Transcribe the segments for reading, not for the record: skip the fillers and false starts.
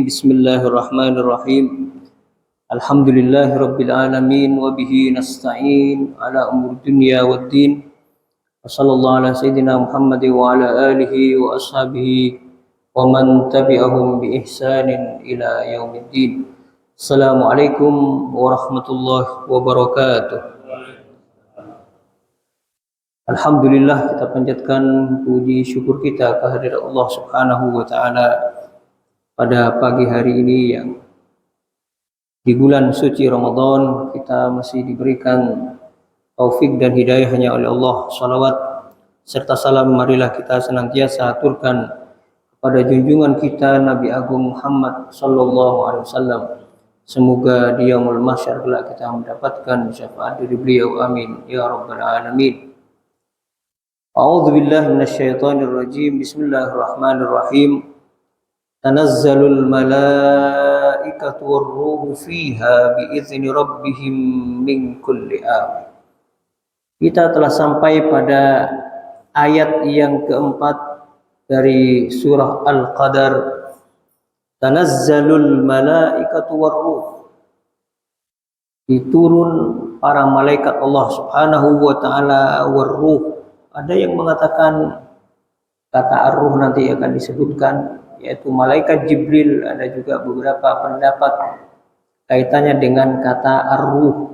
Bismillahirrahmanirrahim. Alhamdulillahirabbil alamin wa bihi nasta'in ala umur dunya waddin. Wa sallallahu ala sayyidina Muhammad wa ala alihi wa ashabihi wa man tabi'ahum bi ihsanin ila yaumiddin. Assalamualaikum warahmatullahi wabarakatuh. Alhamdulillah, kita panjatkan puji syukur kita kehadirat Allah Subhanahu wa taala pada pagi hari ini yang di bulan suci Ramadan kita masih diberikan taufik dan hidayah hanya oleh Allah. Salawat serta salam marilah kita senantiasa aturkan kepada junjungan kita Nabi Agung Muhammad sallallahu alaihi wasallam. Semoga di yaumul mahsyar kelak kita mendapatkan syafaat dari beliau, amin ya rabbal alamin. A'udzu billahi minasyaitonir rajim. Bismillahirrahmanirrahim. Tanazzalul malaikatu war-ruhu fiha biizni rabbihim min kulli amr. Kita telah sampai pada ayat yang keempat dari surah Al-Qadar. Tanazzalul malaikatu war-ruh. Diturun para malaikat Allah Subhanahu wa taala war-ruh. Ada yang mengatakan kata ar-ruh nanti akan disebutkan, yaitu malaikat Jibril. Ada juga beberapa pendapat kaitannya dengan kata ar-ruh.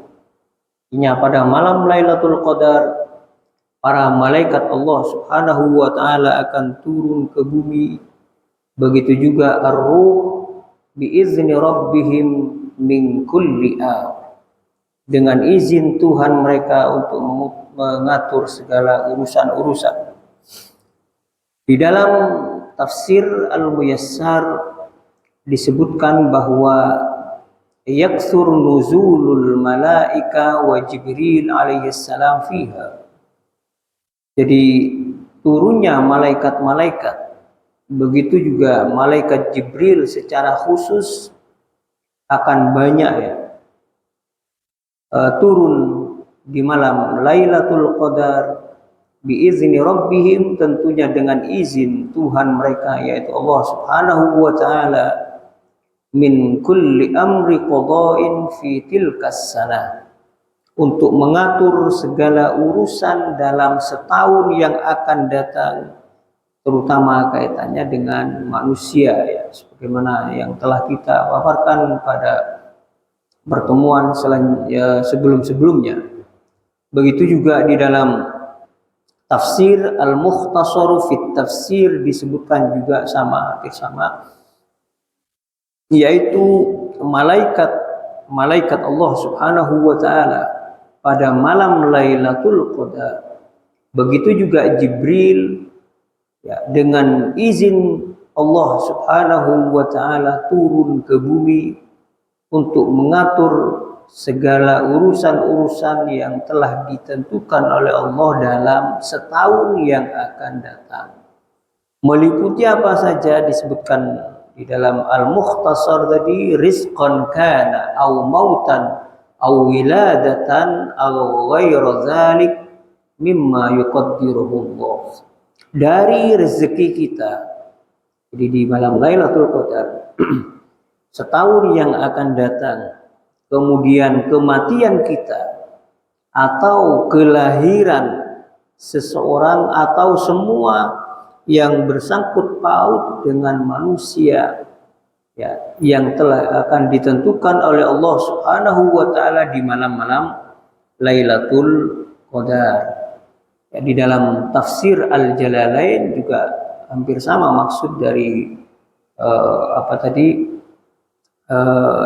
Ini pada malam Lailatul Qadar para malaikat Allah Subhanahu wa taala akan turun ke bumi. Begitu juga ar-ruh biizni rabbihim min kulli amr. Dengan izin Tuhan mereka untuk mengatur segala urusan-urusan. Di dalam tafsir Al-Muyassar disebutkan bahwa yaksur nuzulul malaika wa Jibril alaihissalam fiha. Jadi turunnya malaikat-malaikat, begitu juga malaikat Jibril secara khusus akan banyak turun di malam Lailatul Qadar biizni rabbihim, tentunya dengan izin Tuhan mereka yaitu Allah Subhanahu wa taala, min kulli amri qada'in fi tilkas sanah, untuk mengatur segala urusan dalam setahun yang akan datang, terutama kaitannya dengan manusia sebagaimana yang telah kita paparkan pada pertemuan sebelum-sebelumnya. Begitu juga di dalam tafsir Al-Mukhtasar fit Tafsir disebutkan juga hampir sama, yaitu malaikat Allah Subhanahu wa taala pada malam Lailatul Qadar. Begitu juga Jibril dengan izin Allah Subhanahu wa taala turun ke bumi untuk mengatur segala urusan-urusan yang telah ditentukan oleh Allah dalam setahun yang akan datang. Meliputi apa saja disebutkan di dalam Al-Mukhtasar tadi, rizqan kana au mautan au wiladatan au ghairu dzalik mimma yuqaddiruhu Allah. Dari rezeki kita, jadi di malam Lailatul Qadar setahun yang akan datang, kemudian kematian kita atau kelahiran seseorang atau semua yang bersangkut paut dengan manusia yang telah akan ditentukan oleh Allah Subhanahu wa taala di malam-malam Lailatul Qadar. Di dalam tafsir Al-Jalalain juga hampir sama maksud dari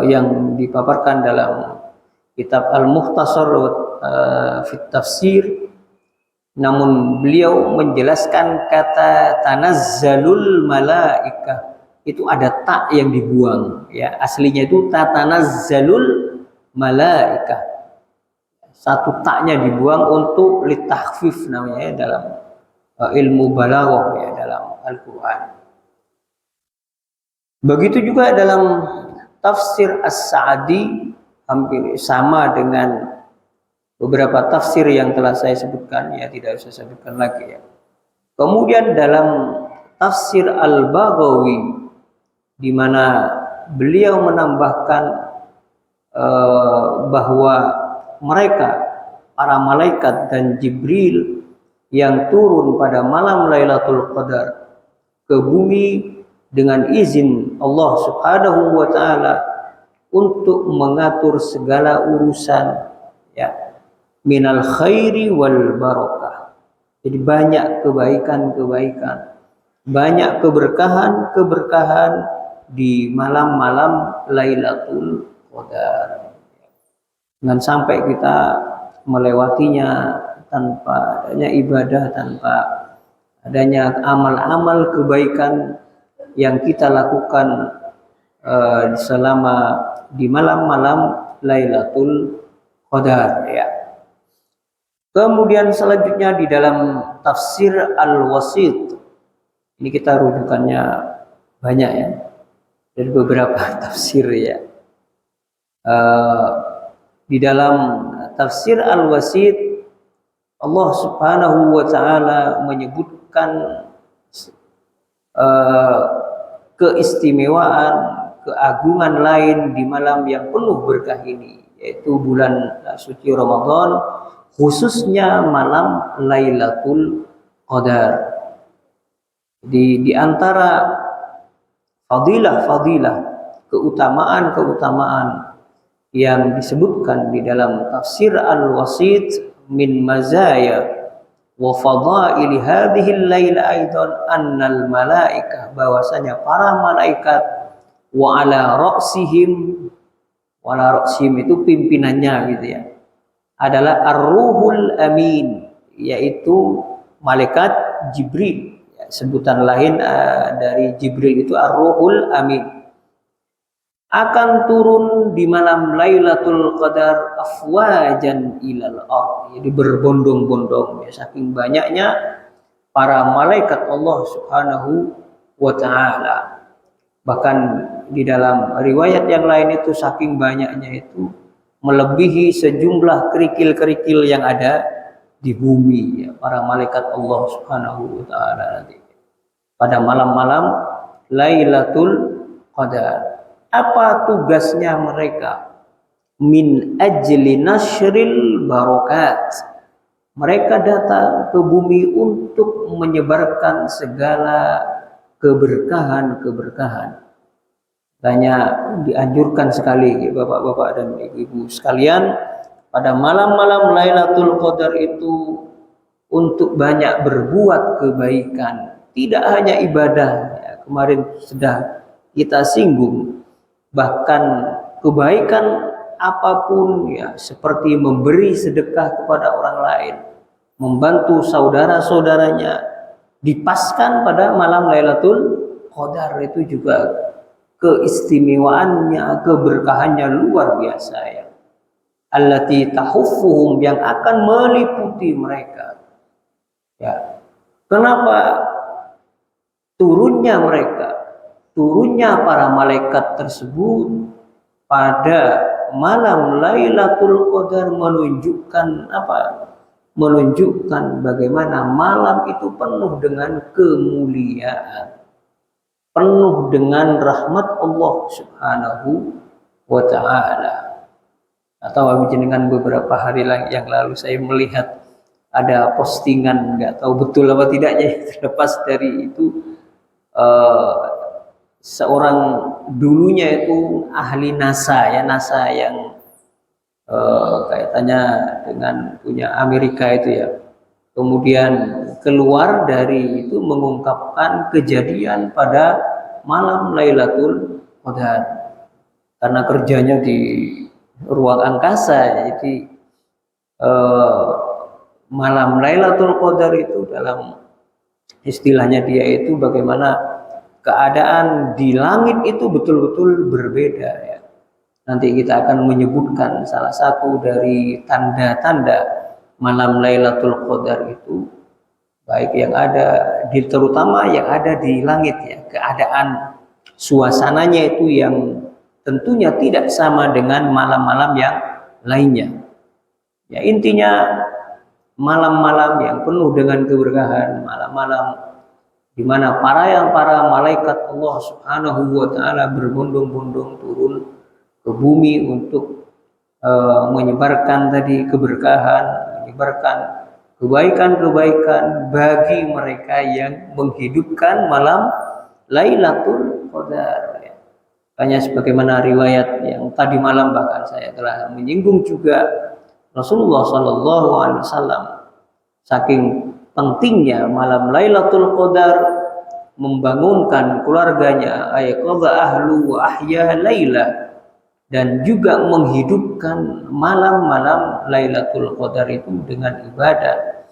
yang dipaparkan dalam kitab Al-Mukhtasar fit Tafsir. Namun beliau menjelaskan kata tanazzalul malaika itu ada tak yang dibuang, aslinya itu tatanazzalul malaika, satu taknya dibuang untuk litahfif namanya dalam ilmu balaghah dalam Al-Qur'an. Begitu juga dalam tafsir As-Sa'di hampir sama dengan beberapa tafsir yang telah saya sebutkan, tidak usah sebutkan lagi Kemudian dalam tafsir Al-Baghawi, di mana beliau menambahkan bahwa mereka, para malaikat dan Jibril yang turun pada malam Lailatul Qadar ke bumi dengan izin Allah Subhanahu wa taala untuk mengatur segala urusan, ya, minal khairi wal barakah. Jadi banyak kebaikan-kebaikan, banyak keberkahan-keberkahan di malam-malam Lailatul Qadar. Jangan sampai kita melewatinya tanpa adanya ibadah, tanpa adanya amal-amal kebaikan yang kita lakukan selama di malam-malam Lailatul Qadar, ya. Kemudian selanjutnya di dalam tafsir Al-Wasit, ini kita rujukannya banyak, ya, dari beberapa tafsir, ya. Di dalam tafsir Al-Wasit, Allah Subhanahu wa taala menyebutkan keistimewaan, keagungan lain di malam yang penuh berkah ini, yaitu bulan suci Ramadan, khususnya malam Lailatul Qadar. Di antara fadilah-fadilah, keutamaan-keutamaan yang disebutkan di dalam tafsir Al-Wasit min mazaya wa fadaili hadhihi al-laila aidan annal malaikah, bahwasanya para malaikat wa ala ra'sihim itu pimpinannya gitu, ya, adalah ar-ruhul amin, yaitu malaikat Jibril, ya, sebutan lain dari Jibril itu ar-ruhul amin, akan turun di malam Lailatul Qadar afwajan ilal ard, jadi berbondong-bondong, ya, saking banyaknya para malaikat Allah Subhanahu wa taala. Bahkan di dalam riwayat yang lain itu saking banyaknya itu melebihi sejumlah kerikil-kerikil yang ada di bumi, ya, para malaikat Allah Subhanahu wa taala nanti pada malam-malam Lailatul Qadar. Apa tugasnya mereka? Min ajli nashril barakat. Mereka datang ke bumi untuk menyebarkan segala keberkahan-keberkahan. Makanya dianjurkan sekali, bapak-bapak dan ibu-ibu sekalian, pada malam-malam Lailatul Qadar itu untuk banyak berbuat kebaikan, tidak hanya ibadah, ya, kemarin sudah kita singgung, bahkan kebaikan apapun, ya, seperti memberi sedekah kepada orang lain, membantu saudara-saudaranya, dipaskan pada malam Lailatul Qadar itu juga keistimewaannya, keberkahannya luar biasa, ya. Allati tahuffuhum, yang akan meliputi mereka, ya. Kenapa turunnya para malaikat tersebut pada malam Lailatul Qadar menunjukkan apa? Menunjukkan bagaimana malam itu penuh dengan kemuliaan, penuh dengan rahmat Allah Subhanahu wa taala. Atau dengan beberapa hari yang lalu saya melihat ada postingan, nggak tahu betul apa tidaknya, terlepas dari itu, seorang dulunya itu ahli NASA, ya, NASA yang kaitannya dengan punya Amerika itu, ya. Kemudian keluar dari itu mengungkapkan kejadian pada malam Lailatul Qadar karena kerjanya di ruang angkasa. Jadi malam Lailatul Qadar itu dalam istilahnya dia itu bagaimana keadaan di langit itu betul-betul berbeda, ya. Nanti kita akan menyebutkan salah satu dari tanda-tanda malam Lailatul Qadar itu, baik yang ada terutama yang ada di langit, ya, keadaan suasananya itu yang tentunya tidak sama dengan malam-malam yang lainnya. Ya, intinya malam-malam yang penuh dengan keberkahan, malam-malam di mana para malaikat Allah Subhanahu wa taala berbondong-bondong turun ke bumi untuk menyebarkan tadi keberkahan, menyebarkan kebaikan-kebaikan bagi mereka yang menghidupkan malam Lailatul Qadar. Hanya sebagaimana riwayat yang tadi malam bahkan saya telah menyinggung juga, Rasulullah Shallallahu Alaihi Wasallam saking pentingnya malam Lailatul Qadar membangunkan keluarganya, ayqadha ahlu wa ahya laila, dan juga menghidupkan malam-malam Lailatul Qadar itu dengan ibadah,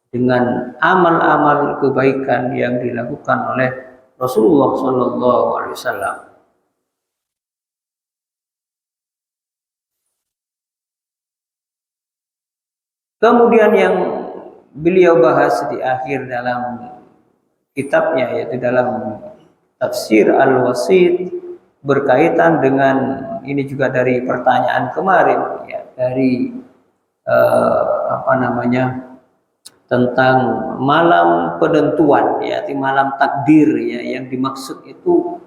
dengan amal-amal kebaikan yang dilakukan oleh Rasulullah Shallallahu Alaihi Wasallam. Kemudian yang beliau bahas di akhir dalam kitabnya, yaitu dalam tafsir Al-Wasit, berkaitan dengan ini juga dari pertanyaan kemarin ya, dari tentang malam penentuan ya, di malam takdir ya, yang dimaksud itu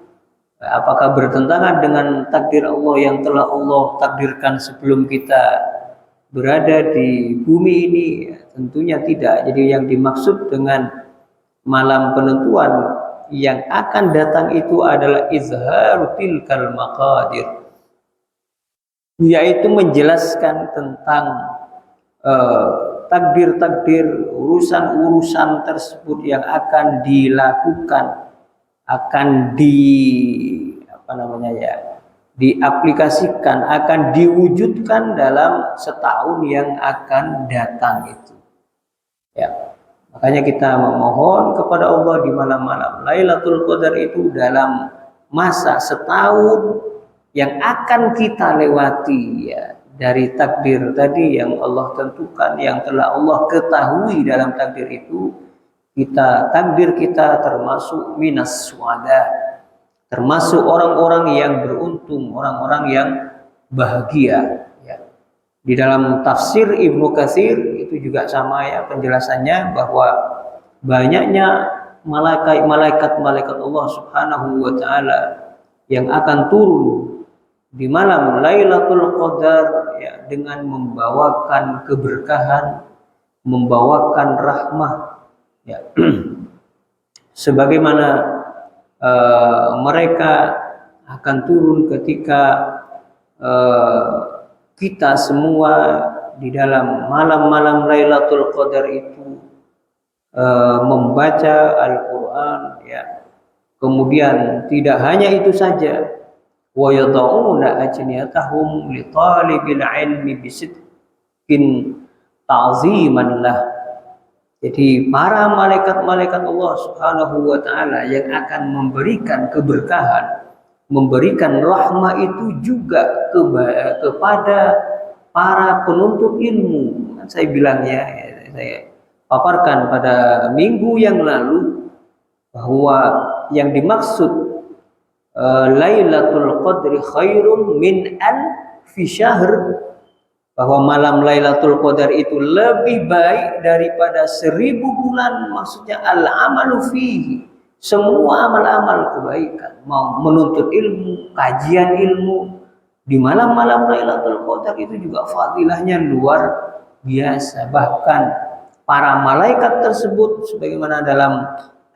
apakah bertentangan dengan takdir Allah yang telah Allah takdirkan sebelum kita berada di bumi ini? Ya, tentunya tidak. Jadi yang dimaksud dengan malam penentuan yang akan datang itu adalah izharu tilkal maqadir, yaitu menjelaskan tentang takdir-takdir, urusan-urusan tersebut yang akan dilakukan, akan diaplikasikan, akan diwujudkan dalam setahun yang akan datang itu. Ya, makanya kita memohon kepada Allah di malam-malam Lailatul Qadar itu dalam masa setahun yang akan kita lewati ya, dari takdir tadi yang Allah tentukan, yang telah Allah ketahui dalam takdir itu, takdir kita termasuk minas suada, termasuk orang-orang yang beruntung, orang-orang yang bahagia ya. Di dalam tafsir Ibnu Katsir itu juga sama ya penjelasannya, bahwa banyaknya malaikat-malaikat Allah Subhanahu wa taala yang akan turun di malam Lailatul Qadar ya, dengan membawakan keberkahan, membawakan rahmah ya. Sebagaimana mereka akan turun ketika kita semua di dalam malam-malam Lailatul Qadar itu membaca Al-Quran ya. Kemudian tidak hanya itu saja, wa yad'una ajniyatahum li talibil ilmi bisidqin ta'ziman lah. Jadi para malaikat-malaikat Allah Subhanahu wa taala yang akan memberikan keberkahan, memberikan rahmah itu juga kepada para penuntut ilmu. Saya bilang ya, saya paparkan pada minggu yang lalu bahwa yang dimaksud Lailatul Qadri khairun min alfi syahr, bahwa malam Lailatul Qadar itu lebih baik daripada 1000 bulan. Maksudnya al-amalu fihi, semua amal-amal kebaikan, mau menuntut ilmu, kajian ilmu di malam-malam Lailatul Qadar itu juga fadilahnya luar biasa. Bahkan para malaikat tersebut sebagaimana dalam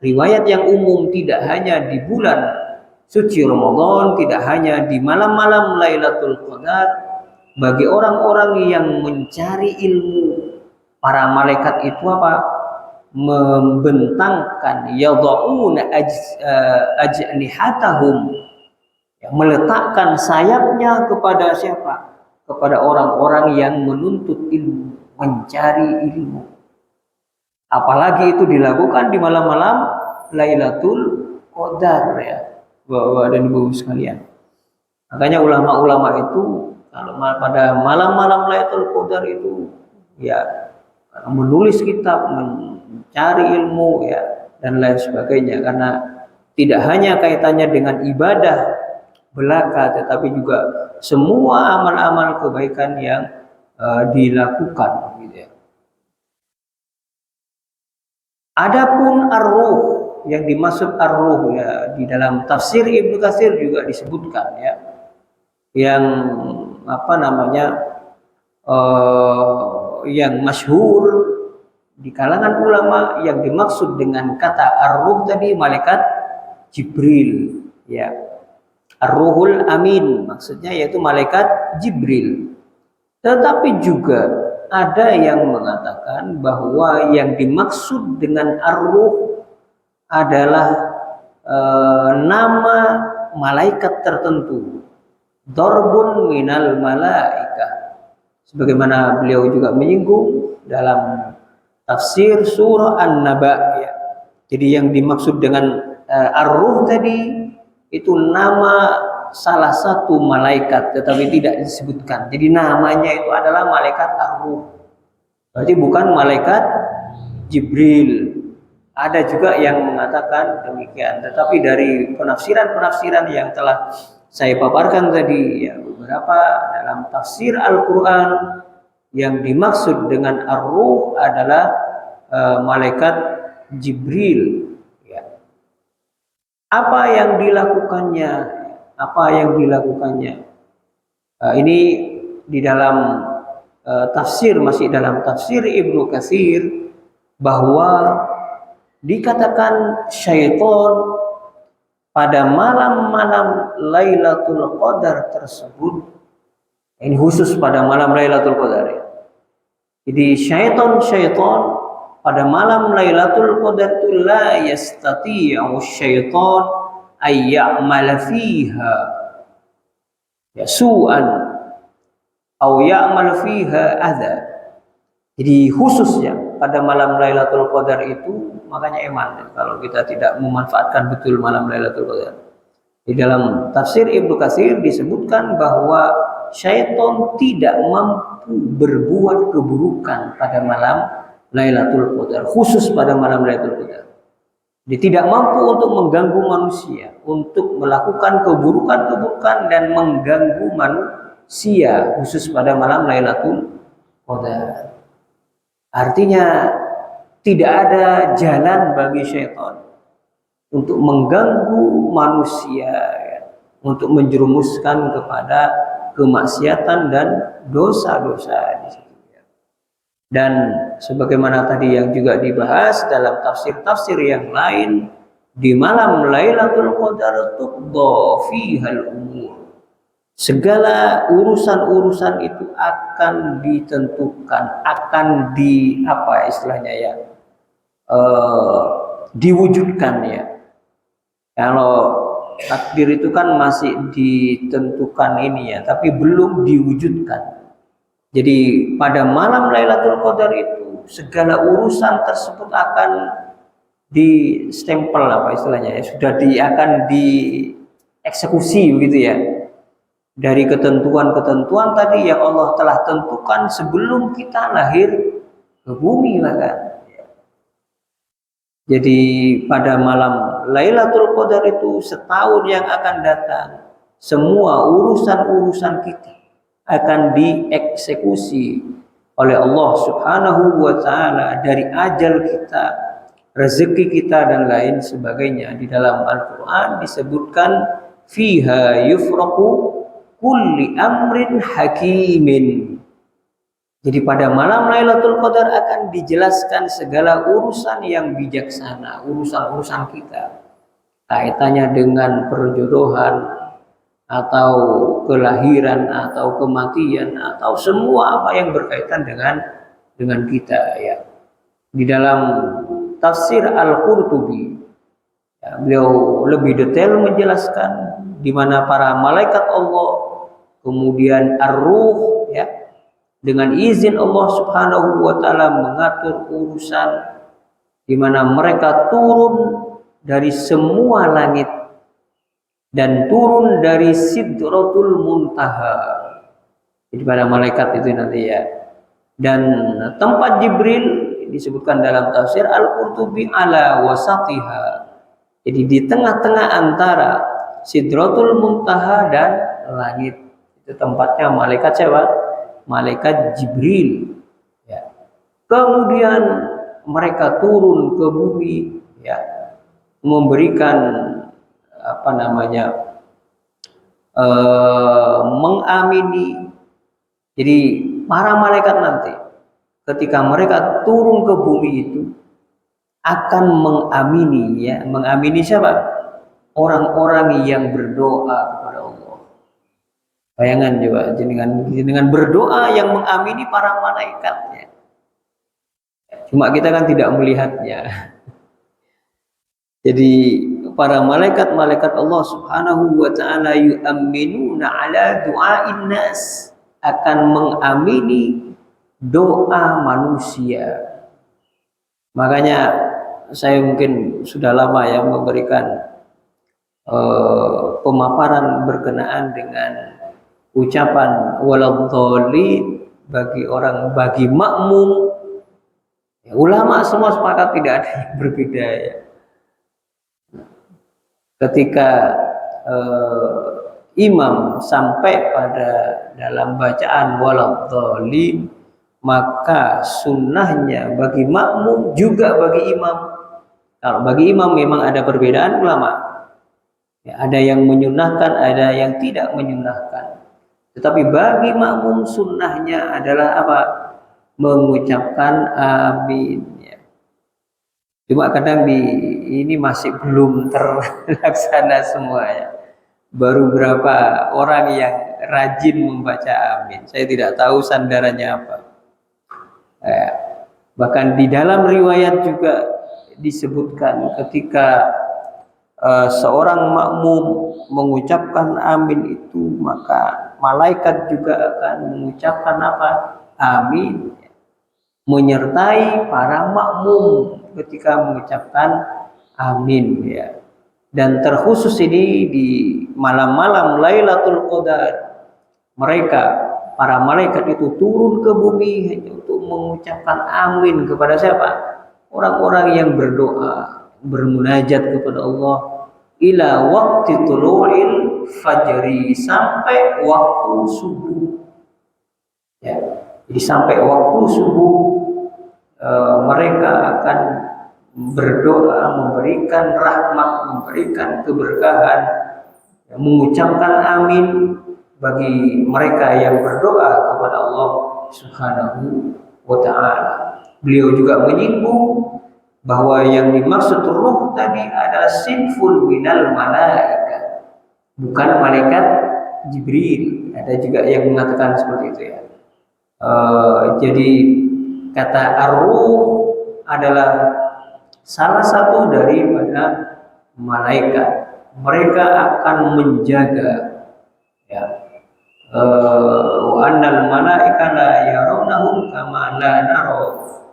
riwayat yang umum, tidak hanya di bulan suci Ramadan, tidak hanya di malam-malam Lailatul Qadar, bagi orang-orang yang mencari ilmu, para malaikat itu membentangkan yad'una ajnihatahum, meletakkan sayapnya kepada siapa? Kepada orang-orang yang menuntut ilmu, mencari ilmu. Apalagi itu dilakukan di malam-malam Lailatul Qadar ya, Bapak dan Ibu sekalian. Makanya ulama-ulama itu kalau pada malam-malam Lailatul Qadar itu ya menulis kitab, mencari ilmu ya, dan lain sebagainya, karena tidak hanya kaitannya dengan ibadah belaka, tetapi juga semua amal-amal kebaikan yang dilakukan gitu ya. Adapun ar-ruh yang dimaksud ar-ruh ya, di dalam tafsir Ibnu Katsir juga disebutkan ya, yang apa namanya yang masyhur di kalangan ulama, yang dimaksud dengan kata ar-ruh tadi malaikat Jibril ya. Ar-Ruhul Amin maksudnya yaitu malaikat Jibril. Tetapi juga ada yang mengatakan bahwa yang dimaksud dengan ar-ruh adalah nama malaikat tertentu. Darbun minal malaika. Sebagaimana beliau juga menyinggung dalam tafsir surah An-Naba ya. Jadi yang dimaksud dengan ar-ruh tadi itu nama salah satu malaikat, tetapi tidak disebutkan. Jadi namanya itu adalah malaikat ar-ruh. Berarti bukan malaikat Jibril. Ada juga yang mengatakan demikian. Tetapi dari penafsiran-penafsiran yang telah saya paparkan tadi, ya, beberapa dalam tafsir Al-Quran yang dimaksud dengan ar-ruh adalah malaikat Jibril. Ya. Apa yang dilakukannya? Ini di dalam tafsir, masih dalam tafsir Ibnu Katsir, bahwa dikatakan syaitan pada malam-malam Lailatul Qadar tersebut, ini khusus pada malam Lailatul Qadar ya. Jadi syaitan pada malam Lailatul Qadar itu la yastati'u syaitan ay ya'mal fiha ya su'an atau ya'mal fiha adza. Jadi khususnya pada malam Lailatul Qadar itu, makanya eman kalau kita tidak memanfaatkan betul malam Lailatul Qadar. Di dalam tafsir Ibnu Katsir disebutkan bahwa syaitan tidak mampu berbuat keburukan pada malam Lailatul Qadar, khusus pada malam Lailatul Qadar. Dia tidak mampu untuk mengganggu manusia, untuk melakukan keburukan-keburukan dan mengganggu manusia, khusus pada malam Lailatul Qadar. Artinya tidak ada jalan bagi syaitan untuk mengganggu manusia ya, untuk menjerumuskan kepada kemaksiatan dan dosa-dosa. Dan sebagaimana tadi yang juga dibahas dalam tafsir-tafsir yang lain, di malam Lailatul Qadar tuqda fihal umur. Segala urusan-urusan itu akan ditentukan, akan diwujudkan ya. Kalau takdir itu kan masih ditentukan ini ya, tapi belum diwujudkan. Jadi pada malam Lailatul Qadar itu segala urusan tersebut akan di-stempel ya, sudah akan dieksekusi begitu ya. Dari ketentuan-ketentuan tadi yang Allah telah tentukan sebelum kita lahir ke bumi lah kan. Jadi pada malam Lailatul Qadar itu setahun yang akan datang, semua urusan-urusan kita akan dieksekusi oleh Allah Subhanahu wa taala, dari ajal kita, rezeki kita dan lain sebagainya. Di dalam Al-Qur'an disebutkan fiha yufraqu kulli amrin hakimin. Jadi pada malam Lailatul Qadar akan dijelaskan segala urusan yang bijaksana, urusan-urusan kita. Kaitannya dengan perjodohan, atau kelahiran, atau kematian, atau semua apa yang berkaitan dengan kita ya. Di dalam tafsir Al-Qurtubi ya, beliau lebih detail menjelaskan di mana para malaikat Allah, kemudian ar-ruh ya, dengan izin Allah Subhanahu wa taala mengatur urusan, di mana mereka turun dari semua langit dan turun dari Sidratul Muntaha. Jadi pada malaikat itu nanti ya. Dan tempat Jibril disebutkan dalam tafsir Al-Qurtubi ala wasatiha. Jadi di tengah-tengah antara Sidratul Muntaha dan langit. Itu tempatnya malaikat siapa? Malaikat Jibril ya. Kemudian mereka turun ke bumi ya. memberikan apa namanya mengamini. Jadi para malaikat nanti ketika mereka turun ke bumi itu akan mengamini, ya, mengamini siapa? Orang-orang yang berdoa kepada Allah. Bayangan coba, dengan berdoa yang mengamini para malaikatnya. Cuma kita kan tidak melihatnya. Jadi para malaikat-malaikat Allah Subhanahu wa taala yu'minuna ala du'ain nas, akan mengamini doa manusia. Makanya saya mungkin sudah lama ya memberikan pemaparan berkenaan dengan ucapan waladhdallin bagi makmum. Ya, ulama semua sepakat tidak ada yang berbeda ya. Ketika imam sampai pada dalam bacaan waladhdallin, maka sunnahnya bagi makmum juga bagi imam. Kalau bagi imam memang ada perbedaan ulama. Ya, ada yang menyunahkan, ada yang tidak menyunahkan. Tetapi bagi makmum sunnahnya adalah apa? Mengucapkan amin. Ya. Cuma kadang ini masih belum terlaksana semuanya. Baru berapa orang yang rajin membaca amin. Saya tidak tahu sandarannya apa. Bahkan di dalam riwayat juga disebutkan ketika seorang makmum mengucapkan amin itu, maka malaikat juga akan mengucapkan apa? Amin, menyertai para makmum ketika mengucapkan amin, ya. Dan terkhusus ini di malam-malam Lailatul Qadar, mereka para malaikat itu turun ke bumi hanya untuk mengucapkan amin kepada siapa? Orang-orang yang berdoa, bermunajat kepada Allah ila waqti tulu'il fajri, sampai waktu subuh. Ya, jadi sampai waktu subuh mereka akan berdoa, memberikan rahmat, memberikan keberkahan, ya, mengucapkan amin bagi mereka yang berdoa kepada Allah Subhanahu wa ta'ala. Beliau juga menyinggung bahwa yang dimaksud ruh tadi adalah sinful minal malaikat, bukan malaikat Jibril. Ada juga yang mengatakan seperti itu ya. Jadi kata ar-ruh adalah salah satu daripada malaikat. Mereka akan menjaga, ya. Wa annal malaika la yarawnahum kama la nara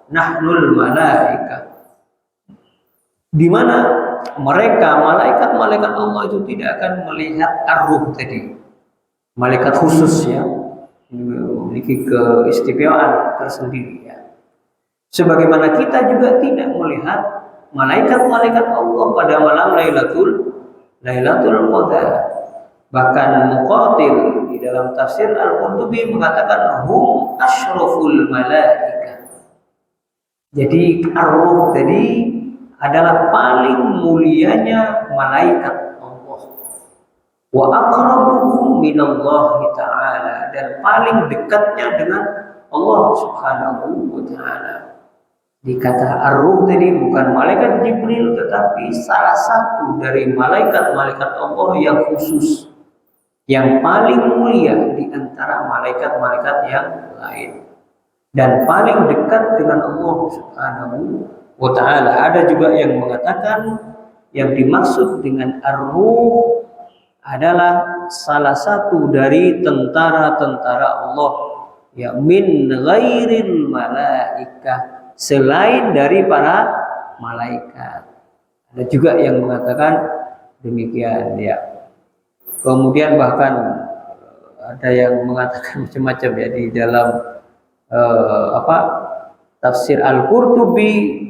nahnul malaika. Di mana mereka malaikat-malaikat Allah itu tidak akan melihat ar-ruh tadi, malaikat khusus ya, memiliki keistimewaan tersendiri ya. Sebagaimana kita juga tidak melihat malaikat-malaikat Allah pada malam Lailatul Qadar. Bahkan Muqatil di dalam tafsir Al-Qurtubi mengatakan hum asyraful malaika. Jadi ar-ruh tadi adalah paling mulianya malaikat Allah. Wa aqrabuhum minallahi ta'ala, dan paling dekatnya dengan Allah Subhanahu wa ta'ala. Dikata ar-ruh tadi bukan malaikat Jibril, tetapi salah satu dari malaikat-malaikat Allah yang khusus, yang paling mulia di antara malaikat-malaikat yang lain, dan paling dekat dengan Allah Subhanahu wa ta'ala. Ada juga yang mengatakan yang dimaksud dengan ar-ruh adalah salah satu dari tentara-tentara Allah, ya, min ghairil malaikah, selain dari para malaikat. Ada juga yang mengatakan demikian ya. Kemudian bahkan ada yang mengatakan macam-macam ya di dalam tafsir Al-Qurtubi.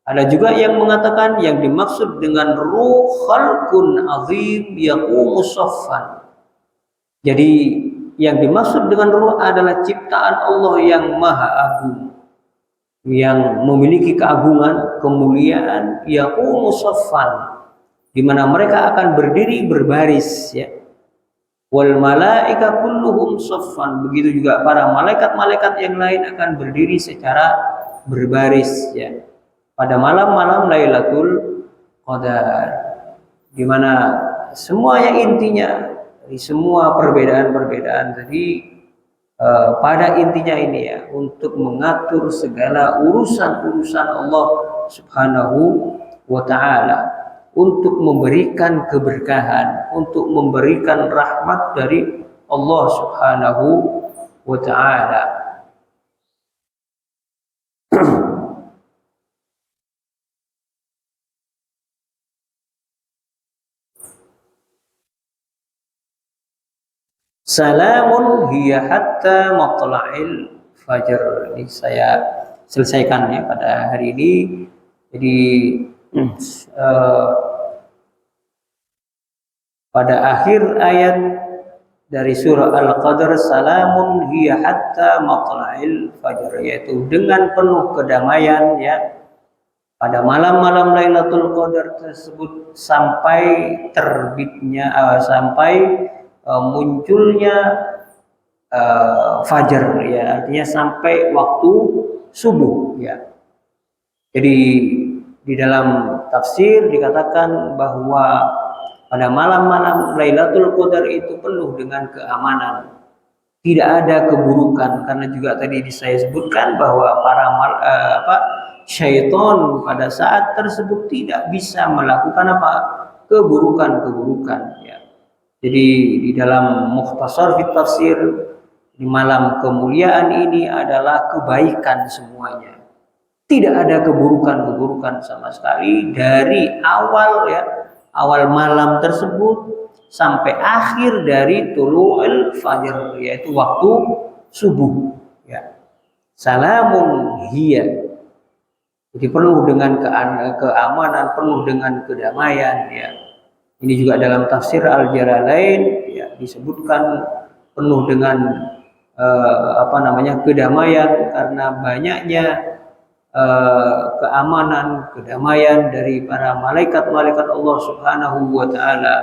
Ada juga yang mengatakan yang dimaksud dengan ruh khalqun azim yaqumu saffan. Jadi yang dimaksud dengan ruh adalah ciptaan Allah yang maha agung. yang memiliki keagungan, kemuliaan, yaqumu shaffan, di mana mereka akan berdiri berbaris ya. Wal malaika kulluhum shaffan, begitu juga para malaikat-malaikat yang lain akan berdiri secara berbaris ya. Pada malam-malam Lailatul Qadar, di mana semuanya intinya dari semua perbedaan-perbedaan tadi, pada intinya ini ya, untuk mengatur segala urusan-urusan Allah Subhanahu wa taala, untuk memberikan keberkahan, untuk memberikan rahmat dari Allah Subhanahu wa taala. Salamun hiya hatta matla'il fajr. Ini saya selesaikan ya pada hari ini. Jadi pada akhir ayat dari surah Al-Qadr, salamun hiya hatta matla'il fajr, yaitu dengan penuh kedamaian ya pada malam-malam Lailatul Qadar tersebut sampai terbitnya sampai munculnya fajar ya, artinya sampai waktu subuh ya. Jadi di dalam tafsir dikatakan bahwa pada malam-malam Lailatul Qadar itu penuh dengan keamanan, tidak ada keburukan, karena juga tadi saya sebutkan bahwa syaitan pada saat tersebut tidak bisa melakukan keburukan ya. Jadi di dalam Mukhtasar Fit Tafsir, di malam kemuliaan ini adalah kebaikan semuanya. Tidak ada keburukan-keburukan sama sekali dari awal ya, awal malam tersebut sampai akhir dari tulu'ul fajr, yaitu waktu subuh ya. Salamun hiya. Jadi penuh dengan keamanan, penuh dengan kedamaian ya. Ini juga dalam tafsir Al-Jalalain ya, disebutkan penuh dengan kedamaian karena banyaknya keamanan, kedamaian dari para malaikat-malaikat Allah Subhanahu wa taala.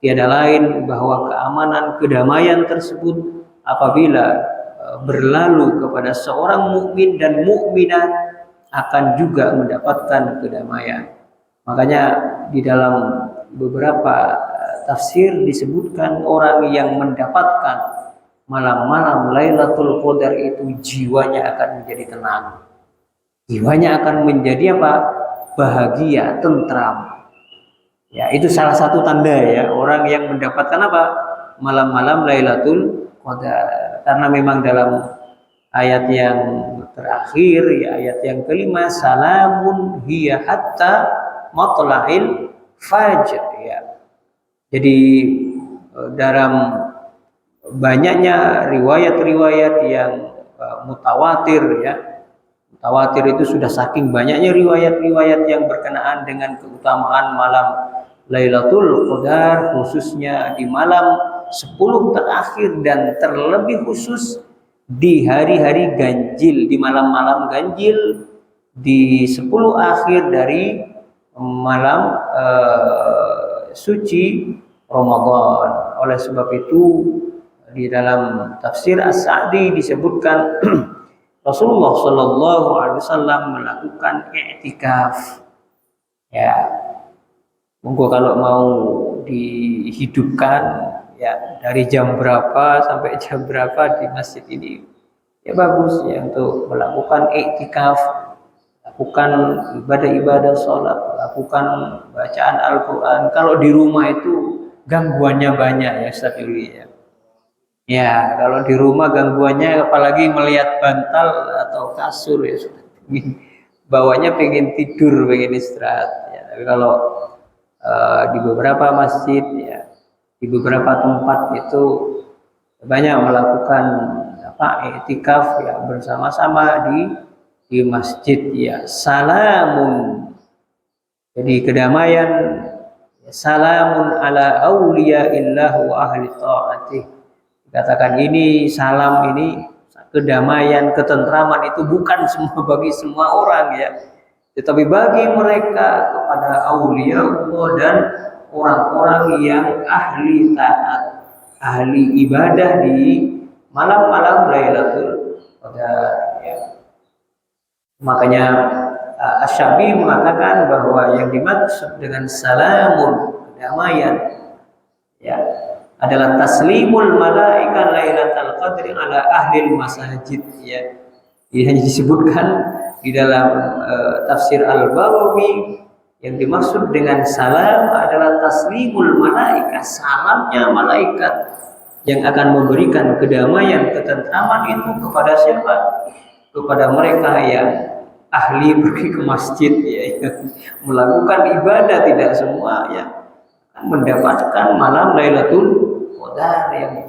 Tiada lain bahwa keamanan, kedamaian tersebut apabila berlalu kepada seorang mukmin dan mukminah akan juga mendapatkan kedamaian. Makanya di dalam beberapa tafsir disebutkan orang yang mendapatkan malam-malam Lailatul Qadar itu jiwanya akan menjadi tenang. Jiwanya akan menjadi bahagia, tentram. Ya, itu salah satu tanda ya orang yang mendapatkan malam-malam Lailatul Qadar. Karena memang dalam ayat yang terakhir ya, ayat yang kelima, salamun hiya hatta matla'il fajr ya. Jadi dalam banyaknya riwayat-riwayat yang mutawatir ya. Mutawatir itu sudah saking banyaknya riwayat-riwayat yang berkenaan dengan keutamaan malam Lailatul Qadar, khususnya di malam 10 terakhir dan terlebih khusus di hari-hari ganjil, di malam-malam ganjil, di 10 akhir dari malam suci Ramadan. Oleh sebab itu di dalam tafsir As-Sa'di disebutkan Rasulullah Shallallahu Alaihi Wasallam melakukan i'tikaf. Ya, monggo kalau mau dihidupkan ya dari jam berapa sampai jam berapa di masjid ini ya bagus ya untuk melakukan i'tikaf, lakukan ibadah-ibadah sholat, lakukan bacaan Al-Quran. Kalau di rumah itu gangguannya banyak ya Ustaz Yuli ya. Ya, kalau di rumah gangguannya apalagi melihat bantal atau kasur ya, bawanya pengen tidur, pengen istirahat. Ya, tapi kalau di beberapa masjid ya, di beberapa tempat itu banyak melakukan i'tikaf ya bersama-sama di masjid ya. Salamun, jadi kedamaian. Salamun ala awliya illah wa ahli ta'atih. Dikatakan ini salam ini kedamaian, ketentraman itu bukan semua bagi semua orang ya. Tetapi bagi mereka kepada aulia Allah dan orang-orang yang ahli taat, ahli ibadah di malam-malam Lailatul Qadar ya. Makanya Asy-Syafi'i mengatakan bahwa yang dimaksud dengan salamun, kedamaian ya, adalah taslimul malaika Lailatul Qadri ala ahli masajid ya. Ini hanya disebutkan di dalam tafsir Al-Baghawi. Yang dimaksud dengan salam adalah taslimul malaika, salamnya malaikat yang akan memberikan kedamaian, ketentraman itu kepada siapa? Kepada mereka yang ahli pergi ke masjid ya, yang melakukan ibadah. Tidak semua ya mendapatkan malam Lailatul Qadar yang